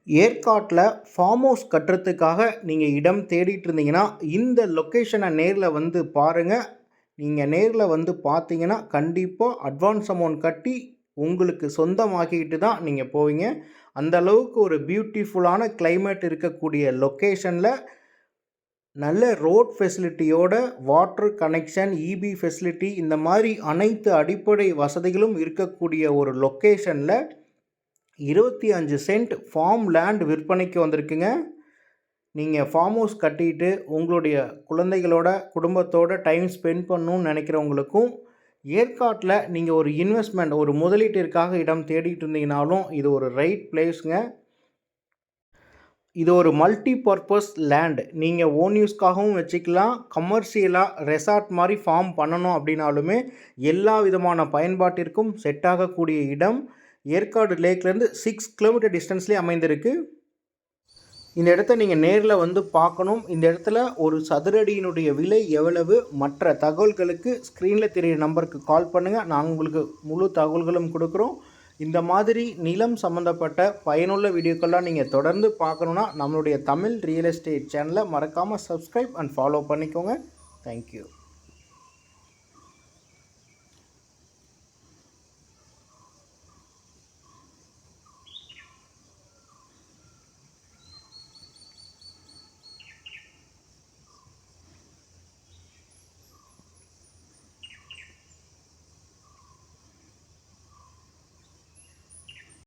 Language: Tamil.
ஏற்காட்டில் ஃபார்ம் ஹவுஸ் கட்டுறதுக்காக நீங்கள் இடம் தேடிட்டு இருந்தீங்கன்னா இந்த லொக்கேஷனை நேரில் வந்து பாருங்கள். நீங்கள் நேரில் வந்து பார்த்தீங்கன்னா கண்டிப்பாக அட்வான்ஸ் அமௌண்ட் கட்டி உங்களுக்கு சொந்தமாக்கிக்கிட்டு தான் நீங்கள் போவீங்க. அந்த அளவுக்கு ஒரு பியூட்டிஃபுல்லான கிளைமேட் இருக்கக்கூடிய லொக்கேஷனில் நல்ல ரோட் ஃபெசிலிட்டியோட வாட்டர் கனெக்ஷன், இபி ஃபெசிலிட்டி இந்த மாதிரி அனைத்து அடிப்படை வசதிகளும் இருக்கக்கூடிய ஒரு லொக்கேஷனில் 25 சென்ட் ஃபார்ம் லேண்ட் விற்பனைக்கு வந்திருக்குங்க. நீங்கள் ஃபார்ம் ஹவுஸ் கட்டிட்டு உங்களுடைய குழந்தைகளோட குடும்பத்தோட டைம் ஸ்பெண்ட் பண்ணணும்னு நினைக்கிறவங்களுக்கும், ஏற்காட்டில் நீங்கள் ஒரு இன்வெஸ்ட்மெண்ட் ஒரு முதலீட்டிற்காக இடம் தேடிட்டு இருந்தீங்கனாலும் இது ஒரு ரைட் பிளேஸுங்க. இது ஒரு மல்டி பர்பஸ் லேண்ட். நீங்கள் ஓன் யூஸ்க்காகவும் வச்சுக்கலாம். கமர்ஷியலாக ரெசார்ட் மாதிரி ஃபார்ம் பண்ணணும் அப்படின்னாலுமே எல்லா விதமான பயன்பாட்டிற்கும் செட் ஆகக்கூடிய இடம். ஏற்காடு லேக்லேருந்து 6 கிலோமீட்டர் டிஸ்டன்ஸ்லேயே அமைந்திருக்கு. இந்த இடத்த நீங்கள் நேரில் வந்து பார்க்கணும். இந்த இடத்துல ஒரு சதுரடியினுடைய விலை எவ்வளவு, மற்ற தகவல்களுக்கு ஸ்க்ரீனில் தெரிகிற நம்பருக்கு கால் பண்ணுங்கள். நாங்கள் உங்களுக்கு முழு தகவல்களும் கொடுக்குறோம். இந்த மாதிரி நிலம் சம்மந்தப்பட்ட பயனுள்ள வீடியோக்கெல்லாம் நீங்கள் தொடர்ந்து பார்க்கணுன்னா நம்மளுடைய தமிழ் ரியல் எஸ்டேட் சேனலை மறக்காமல் சப்ஸ்கிரைப் அண்ட் ஃபாலோ பண்ணிக்கோங்க. தேங்க்யூ.